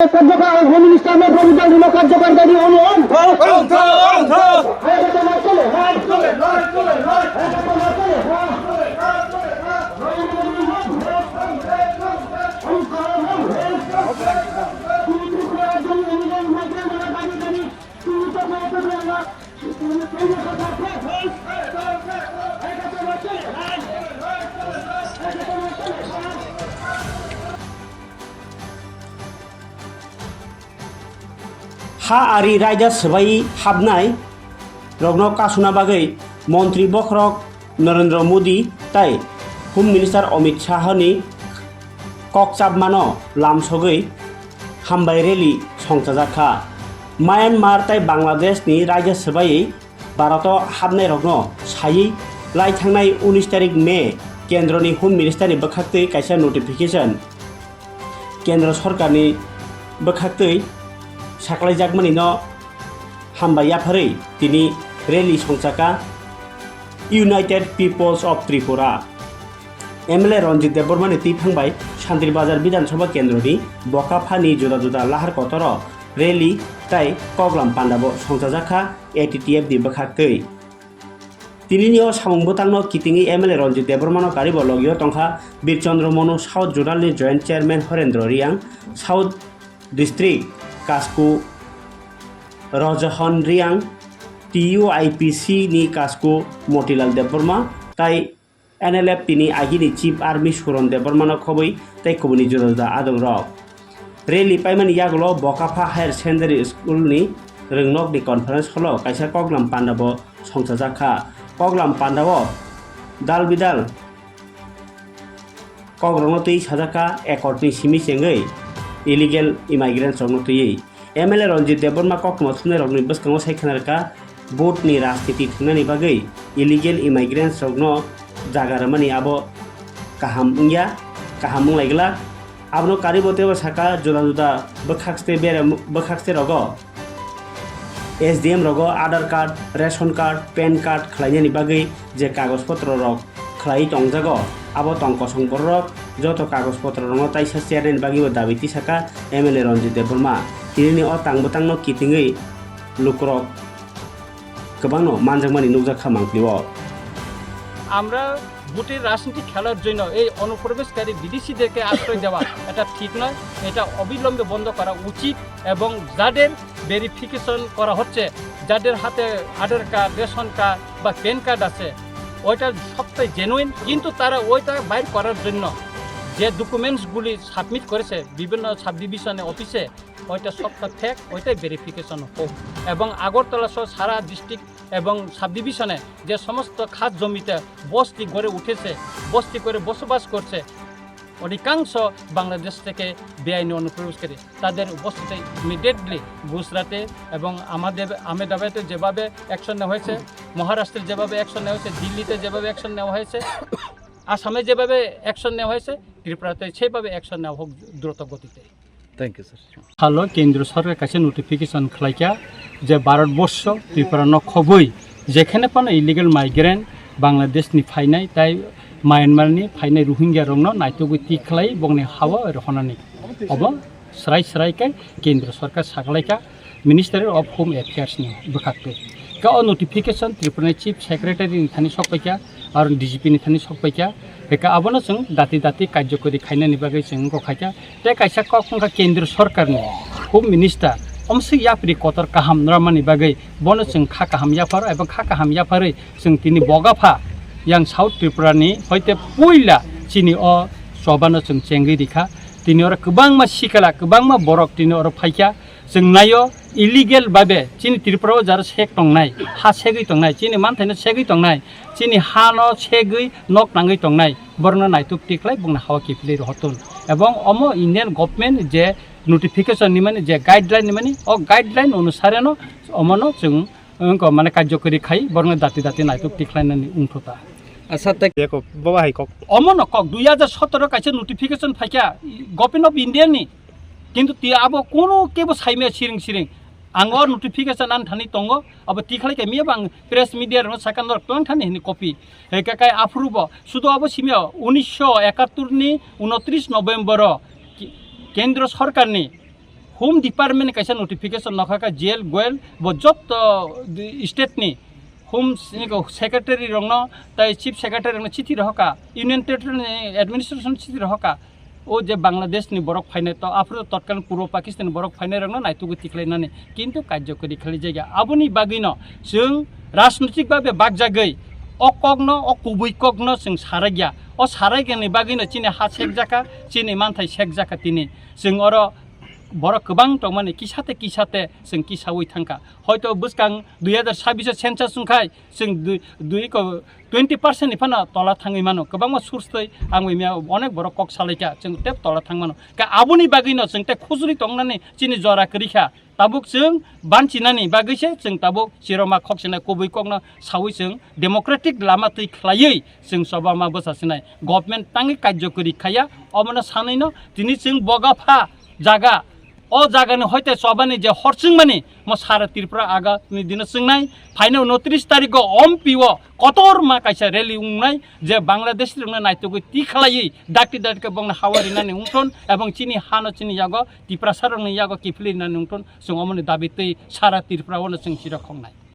কার্যকর হোম মিনিস্টারের প্রভিশন রিমো কার্যকরকারী অনুরোধ हा आरि रायजा सबाई हाबनाय रग्न कासुना बागै मन्त्री बखरक नरेंद्र मोदी ताई होम मिनिस्टार अमित शाहनि ककचाबमानो लामसगै हामबाय रेली संचाजाखा म्यानमार ताई बांग्लादेशनि रायजा सबाई भारत हाबनाय रग्न सायै लाई थांनाय 19 तारिख मे केन्द्रनि होम मिनिस्टारनि बखाक्तै कायसा नटिफिकेशन केन्द्र सरकारनि बखाक्तै साख्लायजागमानि न हामबाय आफारै दिनै रेली संचाका united people's of Tripura MLA Ranjit देब्बरमानि ती थांबाय शान्तिरबाजार विधानसभा केन्द्रनि बकाफानि जुदा जुदा लाहार कतर रेली ताई कगलाम पान्डाबो संचाजाखा ATTF नि बखाक्तै तिनिनियो सामुंबोतांनो कितिंनि MLA रंजित देब्बरमानो कारिबो लगियो तंखा बीरचन्द्र मनु साउथ जोनालनि joint chairman Harendra Reang south district कास्कु रजहन रियां TUIPC नि कास्कु मोतीलाल देब्बरमा ताई NLF तिनी आगिनि चीफ आर्मी सुरन देब्बरमानो खबै ताई कुबुनि जुदा जुदा आदम रक रेली पाइमानि यागलो बकाफा हायर सेकेंडरी स्कूल नि रोंनकनि कन्फारेंस हलो कायसा कगलाम पान्डाबो संचाजाखा कगलाम पान्डाबो दाल बिदाल कग्रंनो तै साजाखा एकर्डनि सिमि सेंगै इलिगेल इमाइग्रेंट्स रंनो तैयै MLA रंजित देब्बरमा ककमा थुनाय रंनि बसकांगो सायखानारका भोटनि राजनीति थुंनायनि बागै इलिगेल इमाइग्रेंट्स रंनो जागारमानि आबो काहाम उंया काहाम मुंलायगला आबनो कारिबोतेबो साका जुदा जुदा बखाक्सते रगो SDM रगो Aadhaar card ration card PAN card खलायनायनि बागै जे कागज पत्र रग खलाय तंजागो आबो तंक संकर रग जत कागज पत्र रंग ताइसा चेयारनि बागैबो दाबिति साका MLA रंजित देब्बरमा तिनि अ तांबोतांनो कितिङै लुकरक गोबांनो मानजांमानि नुजाखा मांफ्लिव আমরা ভোটের রাজনীতি খেলার জন্য এই অনুপ্রবেশকারী বিদেশিদেরকে আশ্রয় দেওয়া এটা ঠিক নয় এটা অবিলম্বে বন্ধ করা উচিত এবং যাদের ভেরিফিকেশন করা হচ্ছে যাদের হাতে আধার কার্ড রেশন কার্ড বা প্যান কার্ড আছে ওইটা সবটাই জেনুইন কিন্তু তারা ওইটা বাইর করার জন্য যে ডকুমেন্টসগুলি সাবমিট করেছে বিভিন্ন সাব ডিভিশনে অফিসে ওইটা সবটা ফেক ওইটাই ভেরিফিকেশন হোক এবং আগরতলা সহ সারা ডিস্ট্রিক্ট এবং সাব ডিভিশনে যে সমস্ত খাত জমিতে বস্তি গড়ে উঠেছে বস্তি করে বসবাস করছে অধিকাংশ বাংলাদেশ থেকে বেআইনি অনুপ্রবেশকারী তাদের উপস্থিতি ইমিডিয়েটলি গুজরাটে এবং আমাদের আহমেদাবাদে যেভাবে অ্যাকশন নেওয়া হয়েছে মহারাষ্ট্রে যেভাবে অ্যাকশন নেওয়া হয়েছে দিল্লিতে যেভাবে অ্যাকশন নেওয়া হয়েছে আসামে যেভাবে অ্যাকশন নেওয়া হয়েছে ত্রিপুরাতে সেইভাবে অ্যাকশন নেওয়া হোক দ্রুত গতিতে থ্যাংক ইউ স্যার ভালো কেন্দ্র সরকারের কাছে নোটিফিকেশন খাইকা যে ভারতবর্ষ ত্রিপুরা নখবই যেখানে পানো ইলিগেল মাইগ্রেন্ট বাংলাদেশনি ফাইনাই তাই মায়ানমারनि फायनाय रोहिंग्या रंनो नायथुगै तिखलाय बंनि हावा रखनानि अब स्राय केंद्र सरकार सागलायका मिनिस्ट्री अफ होम एफेयर्स नि बखाक्तै का नोटिफिकेशन त्रिपुरा चीफ सेक्रेटारि नि थानि सकपायका आरो DGP नि थानि सकपायका बेका आबनो जों दाति कार्यकरी खायनानि बागै जों रखायका ते कायसा कखंका केंद्र सरकारनि होम मिनिस्टार अमसे याप्रि कतर काहाम नरामानि बागै बनो जों खा काहाम याफार एबा खा काहाम याफारै जों तिनि बगाफा yang South Tripurani hoite puila chini o sobano जों चेंगै रिखा तिनि और गोबां मा सिकाला गोबां मा बरक तिनि और फाइका जों नायो इलिगेल बाबे चिनि त्रिपुराव जार सेक तंनाय हा सेगै तंनाय चिनि मानथायनो सेगै तंनाय चिनि हा न सेगै नक नांगै तंनाय बरनो नायतुक टिकलाय बुंना हावा किफिलै रहतन एवं अमो इंडियन गवर्नमेंट जे नोटिफिकेशन नि माने जे गाइडलाइन नि माने ओ गाइडलाइन अनुसारेनो अमनो जों माने कार्यकरी खाइ बरनो दाति नायतुक टिकलायनानि उंथता আচ্ছা তাই দেখো বাবা হাই কক অমন কক 2017 কাছে notification Faika government of India नि কিন্তু তি আবো কোনো কেবো সাইমে সিরিং आंगो नोटिफिकेशन आन थानी तंगो अब तिखलाय के मिया बां प्रेस मीडिया रो साकान्दर टों थानी हिनि कपि हेकाय आप्रुव सुदो अब सिमिया 1971 नि 29 नभेम्बर केंद्र सरकार नि होम डिपार्टमेंट कैसा नोटिफिकेशन नखाका जेल गोयल वो जत स्टेट नि होम सेक्रेटरी रंग ताई चीफ सेक्रेटरी रंग चिठी रहका यूनियन टेरिटरी एडमिनिस्ट्रेशन चिठी रहका ओ जे बांग्लादेश नि बरक फाइने तो आफरो तत्काल पूर्व पाकिस्तान बरक फाइने रंग नाइतुगु तिख्लाइनानै किन्तु कार्यकरी खालि जायगा आबुनि बागैनो जों राजनैतिक भाबे बागजागै अकग्न अकुबैकग्न जों सारायग्या अ सारायग्यानि बागैनो चिनि हा सेक जाका चिनि मानथाय सेक जाका तिनि जों अर बरक गोबां दं माने किसाते जों किसावै थांखा हयतो बुसकां 2026 सेन्सास सुंखाय जों 20% निफाना तला थाङै मानो गोबां सुरसै आं मिया अनेक बरक कक सालायका जों टेप तला थां मानो का आबुनि बागैनो जों ते खुजुरि दंनानै चिनि जरा करिखा ताबुक जों बानचिनानि बागैसे जों ताबुक सिरमा खक्सना कबै कगना सावै जों डेमोक्रेटिक लामा तै खलायै जों सभा मा बसासिनाय गभर्नमेन्ट ताङै कार्यकरी खाया अमना सानैनो दिनै जों बगाफा जागा ओ जागानि हयते सबानि जे हरसिं माने म सारा त्रिपुरा आगा नि दिन सिंनाय फाइनो 29 तारिख ओम पिओ कतर मा काइसा रेली उंनाय जे बांग्लादेश रंना नाइतुगु ति खलायै डाक्टि डाक्टि बंग हावारि नानि उंथन एवं चिनि हानो चिनि यागो त्रिपुरा सारंनि यागो किफलिनानि उंथन जों अमनि दाबितै सारा त्रिपुरा वन जों सिरा खंनाय